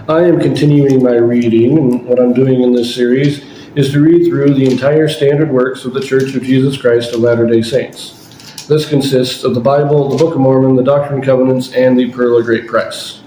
I am continuing my reading, and what I'm doing in this series is to read through the entire standard works of the Church of Jesus Christ of Latter-day Saints. This consists of the Bible, the Book of Mormon, the Doctrine and Covenants, and the Pearl of Great Price.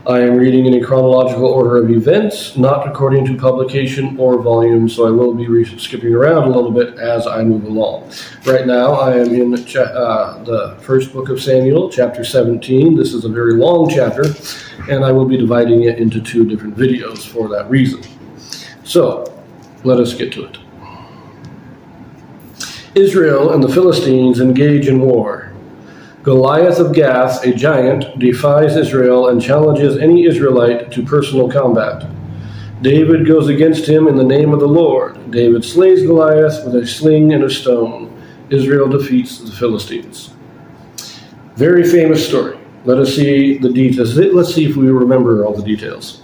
I am reading in a chronological order of events, not according to publication or volume, so I will be skipping around a little bit as I move along. Right now, I am in the first book of Samuel, chapter 17. This is a very long chapter, and I will be dividing it into two different videos for that reason. So, let us get to it. Israel and the Philistines engage in war. Goliath of Gath, a giant, defies Israel and challenges any Israelite to personal combat. David goes against him in the name of the Lord. David slays Goliath with a sling and a stone. Israel defeats the Philistines. Very famous story. Let us see the details. Let's see if we remember all the details.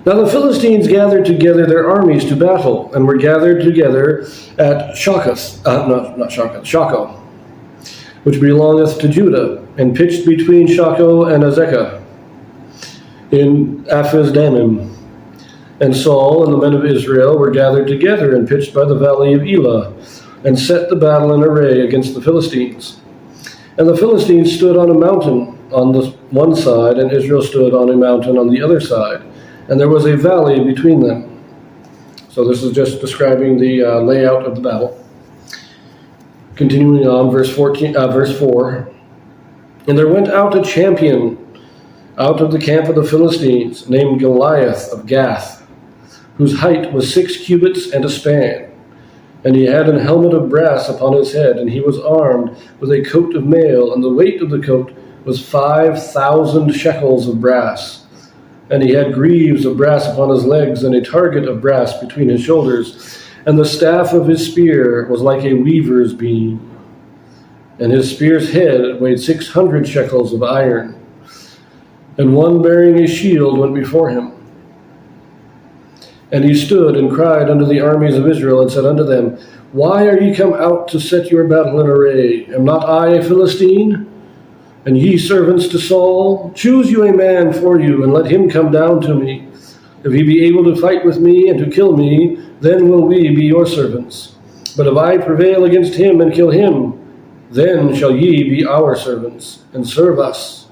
Now the Philistines gathered together their armies to battle, and were gathered together at Shochoh, which belongeth to Judah, and pitched between Shochoh and Azekah, in Aphes-dammim. And Saul and the men of Israel were gathered together and pitched by the valley of Elah, and set the battle in array against the Philistines. And the Philistines stood on a mountain on the one side, and Israel stood on a mountain on the other side, and there was a valley between them. So this is just describing the layout of the battle. Continuing on, verse 4. And there went out a champion out of the camp of the Philistines, named Goliath of Gath, whose height was 6 cubits and a span. And he had an helmet of brass upon his head, and he was armed with a coat of mail, and the weight of the coat was 5,000 shekels of brass. And he had greaves of brass upon his legs, and a target of brass between his shoulders. And the staff of his spear was like a weaver's beam. And his spear's head weighed 600 shekels of iron. And one bearing a shield went before him. And he stood and cried unto the armies of Israel, and said unto them, Why are ye come out to set your battle in array? Am not I a Philistine? And ye servants to Saul, choose you a man for you, and let him come down to me. If he be able to fight with me and to kill me, then will we be your servants. But if I prevail against him and kill him, then shall ye be our servants, and serve us.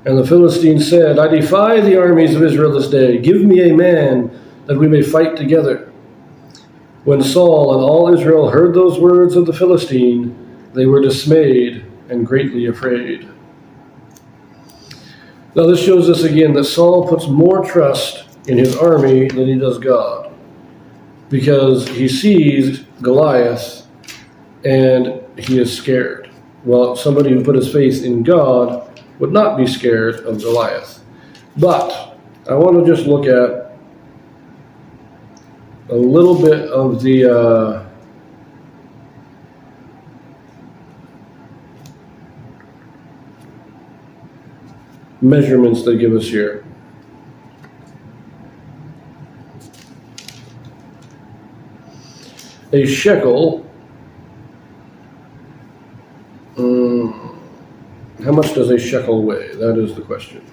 And the Philistines said, I defy the armies of Israel this day. Give me a man, that we may fight together. When Saul and all Israel heard those words of the Philistine, they were dismayed and greatly afraid. Now this shows us again that Saul puts more trust in his army than he does God, because he sees Goliath and he is scared. Well, somebody who put his faith in God would not be scared of Goliath. But I want to just look at a little bit of the measurements they give us here. A shekel, how much does a shekel weigh? That is the question.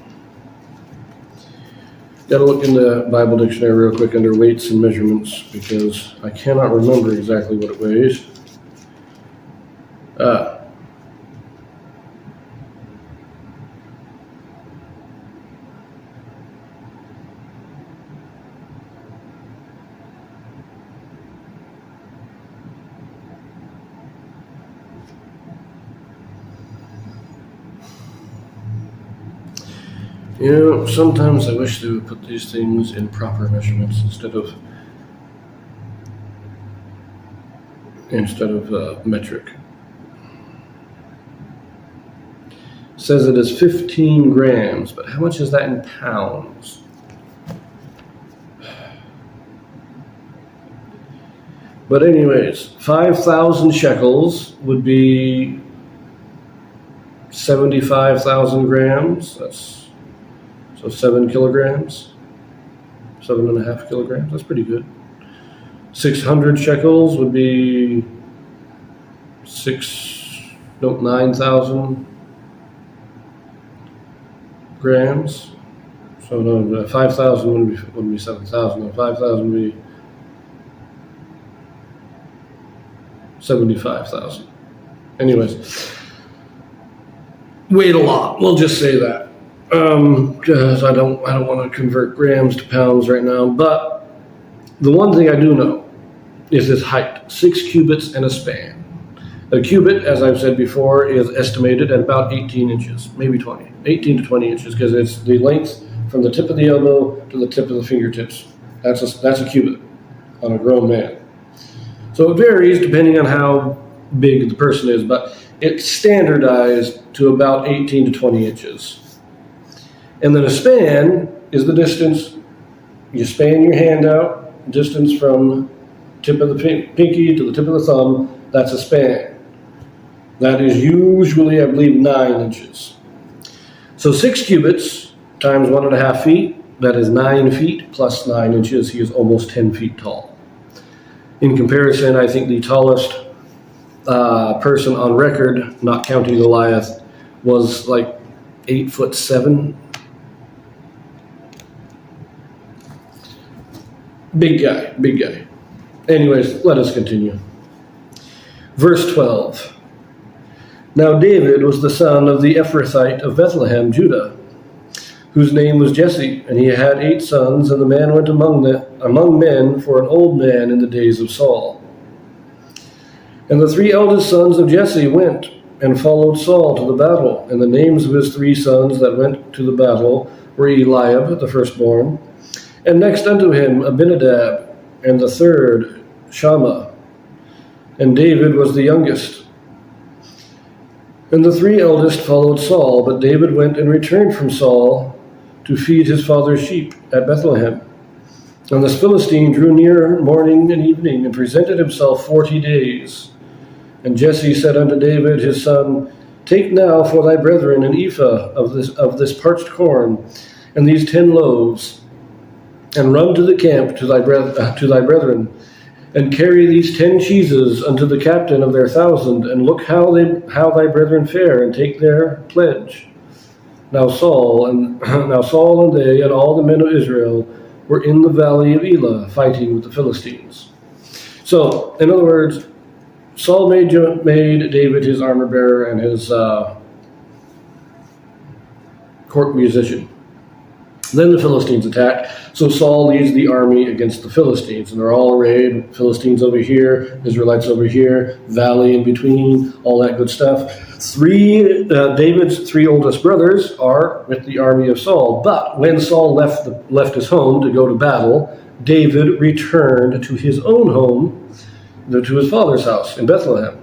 Got to look in the Bible dictionary real quick under weights and measurements, because I cannot remember exactly what it weighs. You know, sometimes I wish they would put these things in proper measurements instead of metric. It says it is 15 grams, but how much is that in pounds? But anyways, 5,000 shekels would be 75,000 grams. That's so 7 kilograms, 7.5 kilograms. That's pretty good. 600 shekels would be 9,000 grams. So no, 5,000 wouldn't be 7,000. No, 5,000 would be 75,000. Anyways, weighed a lot. We'll just say that. Because I don't want to convert grams to pounds right now. But the one thing I do know is his height, 6 cubits and a span. A cubit, as I've said before, is estimated at about 18 inches, maybe 20, 18 to 20 inches, because it's the length from the tip of the elbow to the tip of the fingertips. That's a cubit on a grown man. So it varies depending on how big the person is, but it's standardized to about 18 to 20 inches. And then a span is the distance. You span your hand out, distance from tip of the pinky to the tip of the thumb. That's a span. That is usually, I believe, 9 inches. So 6 cubits times 1.5 feet, that is 9 feet plus 9 inches. He is almost 10 feet tall. In comparison, I think the tallest person on record, not counting Goliath, was like 8'7". Big guy. Anyways, let us continue. Verse 12. Now David was the son of the Ephrathite of Bethlehem, Judah, whose name was Jesse, and he had 8 sons, and the man went among men for an old man in the days of Saul. And the 3 eldest sons of Jesse went and followed Saul to the battle, and the names of his 3 sons that went to the battle were Eliab, the firstborn, and next unto him Abinadab, and the third Shammah, and David was the youngest. And the 3 eldest followed Saul, but David went and returned from Saul to feed his father's sheep at Bethlehem. And the Philistine drew near morning and evening, and presented himself 40 days. And Jesse said unto David his son, Take now for thy brethren an ephah of this parched corn, and these 10 loaves, and run to the camp to thy brethren, and carry these 10 cheeses unto the captain of their 1,000, and look how thy brethren fare, and take their pledge. Now Saul and they and all the men of Israel were in the valley of Elah, fighting with the Philistines. So, in other words, Saul made David his armor bearer and his court musician. Then the Philistines attack. So Saul leads the army against the Philistines, and they're all arrayed. Philistines over here, Israelites over here, valley in between, all that good stuff. David's 3 oldest brothers are with the army of Saul. But when Saul left his home to go to battle, David returned to his own home, to his father's house in Bethlehem.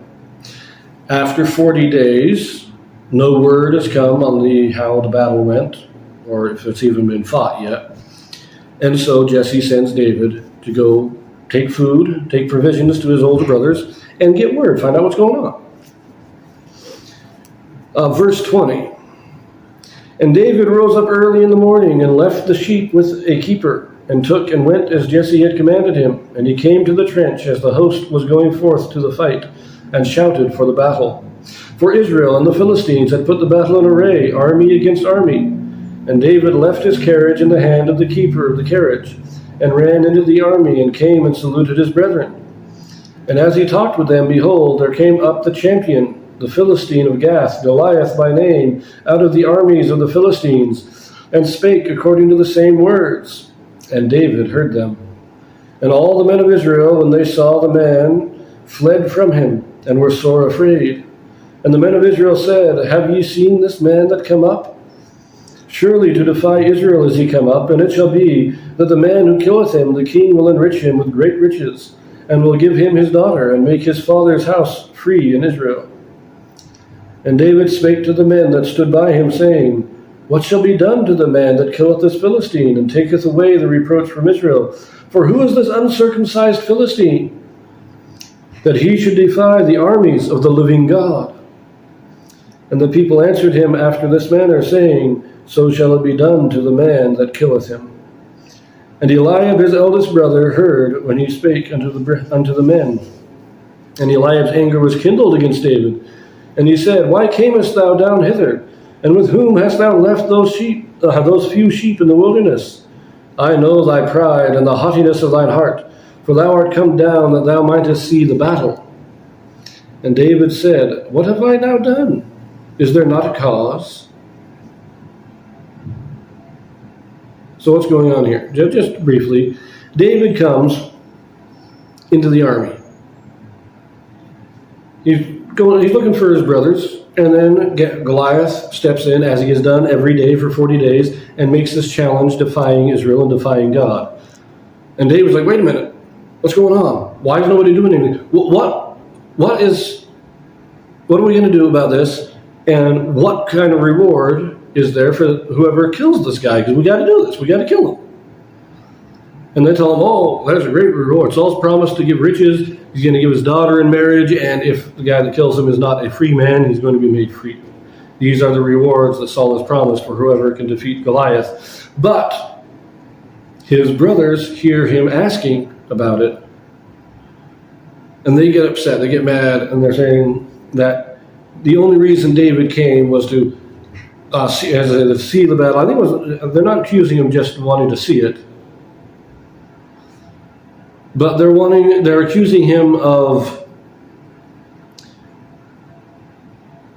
After 40 days, no word has come on how the battle went, or if it's even been fought yet. And so Jesse sends David to go take food, take provisions to his older brothers, and get word, find out what's going on. Verse 20. And David rose up early in the morning and left the sheep with a keeper, and took and went as Jesse had commanded him. And he came to the trench as the host was going forth to the fight, and shouted for the battle. For Israel and the Philistines had put the battle in array, army against army. And David left his carriage in the hand of the keeper of the carriage, and ran into the army, and came and saluted his brethren. And as he talked with them, behold, there came up the champion, the Philistine of Gath, Goliath by name, out of the armies of the Philistines, and spake according to the same words. And David heard them. And all the men of Israel, when they saw the man, fled from him, and were sore afraid. And the men of Israel said, Have ye seen this man that come up? Surely to defy Israel is he come up, and it shall be that the man who killeth him, the king will enrich him with great riches, and will give him his daughter, and make his father's house free in Israel. And David spake to the men that stood by him, saying, What shall be done to the man that killeth this Philistine, and taketh away the reproach from Israel? For who is this uncircumcised Philistine, that he should defy the armies of the living God? And the people answered him after this manner, saying, So shall it be done to the man that killeth him. And Eliab his eldest brother heard when he spake unto the men. And Eliab's anger was kindled against David. And he said, Why camest thou down hither? And with whom hast thou left those sheep? those few sheep in the wilderness? I know thy pride and the haughtiness of thine heart, for thou art come down that thou mightest see the battle. And David said, What have I now done? Is there not a cause? So what's going on here? Just briefly, David comes into the army. He's looking for his brothers, and then Goliath steps in, as he has done every day for 40 days, and makes this challenge, defying Israel and defying God. And David's like, wait a minute, what's going on? Why is nobody doing anything? What are we going to do about this? And what kind of reward is there for whoever kills this guy? Because we got to do this. We got to kill him. And they tell him, oh, there's a great reward. Saul's promised to give riches. He's going to give his daughter in marriage. And if the guy that kills him is not a free man, he's going to be made free. These are the rewards that Saul has promised for whoever can defeat Goliath. But his brothers hear him asking about it. And they get upset. They get mad. And they're saying that the only reason David came was to see the battle. I think they're not accusing him just wanting to see it. But they're accusing him of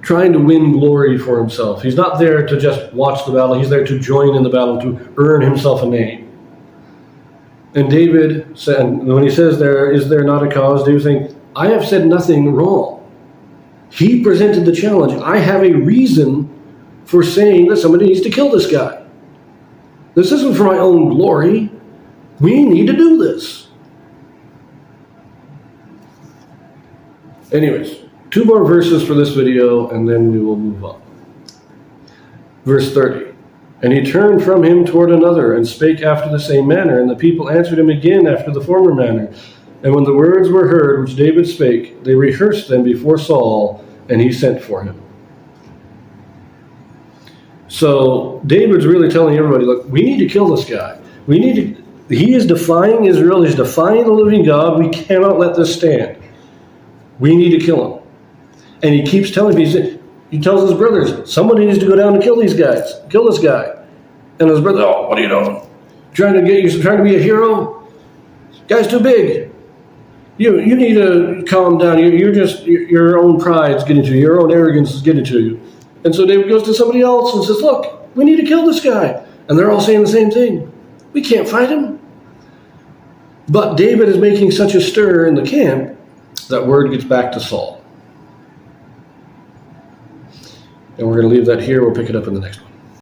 trying to win glory for himself. He's not there to just watch the battle. He's there to join in the battle, to earn himself a name. And David said, when he says there, is there not a cause? David's saying, I have said nothing wrong. He presented the challenge. I have a reason for saying that somebody needs to kill this guy. This isn't for my own glory. We need to do this. Anyways, 2 more verses for this video, and then we will move on. Verse 30. And he turned from him toward another, and spake after the same manner. And the people answered him again after the former manner. And when the words were heard which David spake, they rehearsed them before Saul, and he sent for him. So David's really telling everybody, look, we need to kill this guy. He is defying Israel. He's defying the living God. We cannot let this stand. We need to kill him. And he keeps telling me, he tells his brothers, somebody needs to go down and kill these guys. Kill this guy. And his brother, oh, what are you doing? Trying to be a hero? Guy's too big. You need to calm down. Your own pride's getting to you. Your own arrogance is getting to you. And so David goes to somebody else and says, look, we need to kill this guy. And they're all saying the same thing. We can't fight him. But David is making such a stir in the camp that word gets back to Saul. And we're going to leave that here. We'll pick it up in the next one.